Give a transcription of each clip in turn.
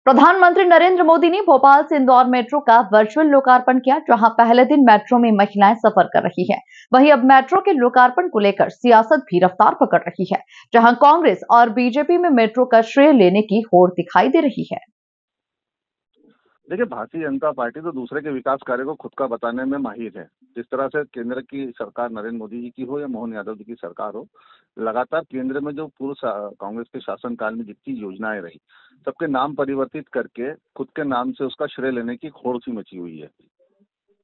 प्रधानमंत्री नरेंद्र मोदी ने भोपाल से इंदौर मेट्रो का वर्चुअल लोकार्पण किया, जहां पहले दिन मेट्रो में महिलाएं सफर कर रही हैं। वहीं अब मेट्रो के लोकार्पण को लेकर सियासत भी रफ्तार पकड़ रही है, जहां कांग्रेस और बीजेपी में मेट्रो का श्रेय लेने की होड़ दिखाई दे रही है। देखिए, भारतीय जनता पार्टी तो दूसरे के विकास कार्य को खुद का बताने में माहिर है। जिस तरह से केंद्र की सरकार नरेंद्र मोदी जी की हो या मोहन यादव जी की सरकार हो, लगातार केंद्र में जो कांग्रेस के शासनकाल में जितनी योजनाएं रही, सबके नाम परिवर्तित करके खुद के नाम से उसका श्रेय लेने की होड़ सी मची हुई है।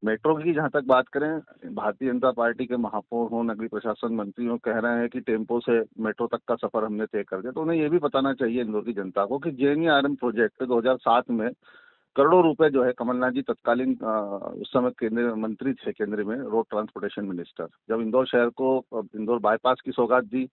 मेट्रो की जहां तक बात करें, भारतीय जनता पार्टी के महापौर हो, नगरीय प्रशासन मंत्री हो, कह रहे हैं कि टेम्पो से मेट्रो तक का सफर हमने तय कर दिया। तो उन्हें ये भी बताना चाहिए इंदौर की जनता को कि जेएनयू प्रोजेक्ट 2007 में करोड़ों रुपए जो है कमलनाथ जी तत्कालीन उस समय केंद्रीय मंत्री थे, केंद्र में रोड ट्रांसपोर्टेशन मिनिस्टर, जब इंदौर शहर को इंदौर बाईपास की सौगात दी,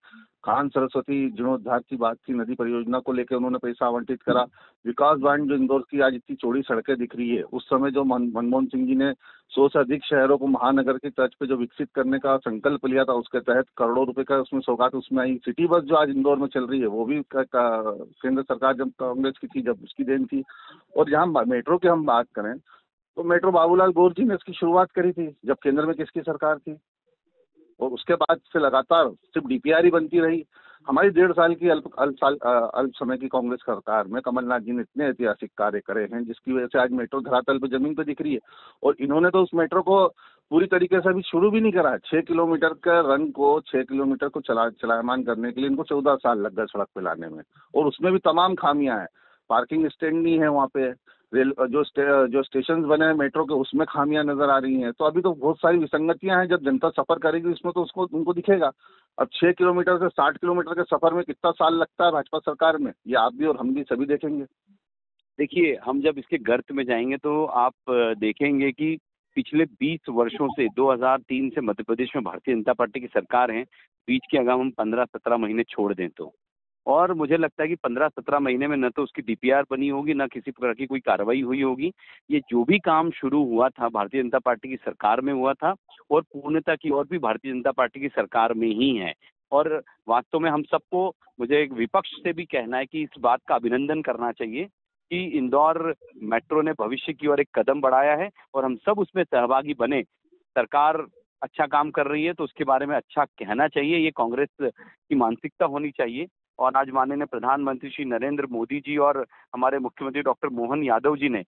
खान सरस्वती जीर्णोद्धार की बात की, नदी परियोजना को लेकर उन्होंने पैसा आवंटित करा, विकास बांड जो इंदौर की आज इतनी चौड़ी सड़कें दिख रही है, उस समय जो मनमोहन सिंह जी ने 100 से अधिक शहरों को महानगर की तर्ज पे जो विकसित करने का संकल्प लिया था, उसके तहत करोड़ों रुपए का उसमें सौगात उसमें आई। सिटी बस जो आज इंदौर में चल रही है, वो भी केंद्र सरकार जब कांग्रेस की थी, जब उसकी देन थी। और जहाँ मेट्रो की हम बात करें, तो मेट्रो बाबूलाल गौर जी ने इसकी शुरुआत करी थी, जब केंद्र में किसकी सरकार थी। और उसके बाद से लगातार सिर्फ डीपीआर ही बनती रही। हमारी 1.5 साल की अल्प समय की कांग्रेस सरकार में कमलनाथ जी ने इतने ऐतिहासिक कार्य करे हैं, जिसकी वजह से आज मेट्रो धरातल पर जमीन पर दिख रही है। और इन्होंने तो उस मेट्रो को पूरी तरीके से अभी शुरू भी नहीं करा है। 6 किलोमीटर का रन को 6 किलोमीटर को चलायमान करने के लिए इनको 14 साल लग गए सड़क पे लाने में, और उसमें भी तमाम खामियां हैं। पार्किंग स्टैंड नहीं है वहाँ पे, रेल जो स्टेशन बने हैं मेट्रो के, उसमें खामियां नजर आ रही हैं। तो अभी तो बहुत सारी विसंगतियां हैं, जब जनता सफर करेगी इसमें तो उसको उनको दिखेगा। अब 6 किलोमीटर से 60 किलोमीटर के सफर में कितना साल लगता है भाजपा सरकार में, ये आप भी और हम भी सभी देखेंगे। देखिए, हम जब इसके गर्त में जाएंगे तो आप देखेंगे कि पिछले 20 वर्षों से 2003 से मध्य प्रदेश में भारतीय जनता पार्टी की सरकार है। बीच के अगर हम 15-17 महीने छोड़ दें तो, और मुझे लगता है कि 15-17 महीने में न तो उसकी डीपीआर बनी होगी, न किसी प्रकार की कोई कार्रवाई हुई होगी। ये जो भी काम शुरू हुआ था भारतीय जनता पार्टी की सरकार में हुआ था, और पूर्णता की ओर भी भारतीय जनता पार्टी की सरकार में ही है। और वास्तव में हम सबको, मुझे एक विपक्ष से भी कहना है कि इस बात का अभिनंदन करना चाहिए कि इंदौर मेट्रो ने भविष्य की ओर एक कदम बढ़ाया है, और हम सब उसमें सहभागी बने। सरकार अच्छा काम कर रही है तो उसके बारे में अच्छा कहना चाहिए, ये कांग्रेस की मानसिकता होनी चाहिए। और आज माननीय प्रधानमंत्री श्री नरेंद्र मोदी जी और हमारे मुख्यमंत्री डॉक्टर मोहन यादव जी ने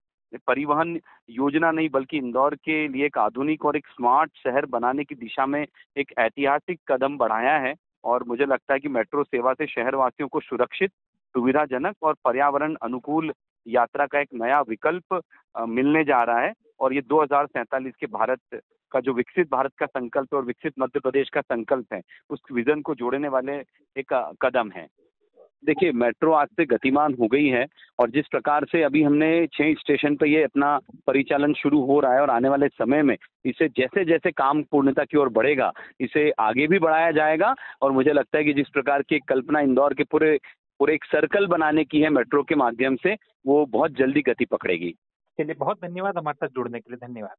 परिवहन योजना नहीं बल्कि इंदौर के लिए एक आधुनिक और एक स्मार्ट शहर बनाने की दिशा में एक ऐतिहासिक कदम बढ़ाया है। और मुझे लगता है कि मेट्रो सेवा से शहरवासियों को सुरक्षित, सुविधाजनक और पर्यावरण अनुकूल यात्रा का एक नया विकल्प मिलने जा रहा है। और ये 2047 के भारत का जो विकसित भारत का संकल्प और विकसित मध्य प्रदेश का संकल्प है, उस विजन को जोड़ने वाले एक कदम है। देखिए, मेट्रो आज से गतिमान हो गई है, और जिस प्रकार से अभी हमने 6 स्टेशन पे ये अपना परिचालन शुरू हो रहा है, और आने वाले समय में इसे जैसे जैसे काम पूर्णता की ओर बढ़ेगा, इसे आगे भी बढ़ाया जाएगा। और मुझे लगता है कि जिस प्रकार की कल्पना इंदौर के पूरे पूरे एक सर्कल बनाने की है मेट्रो के माध्यम से, वो बहुत जल्दी गति पकड़ेगी। चलिए, बहुत धन्यवाद हमारे साथ जुड़ने के लिए। धन्यवाद।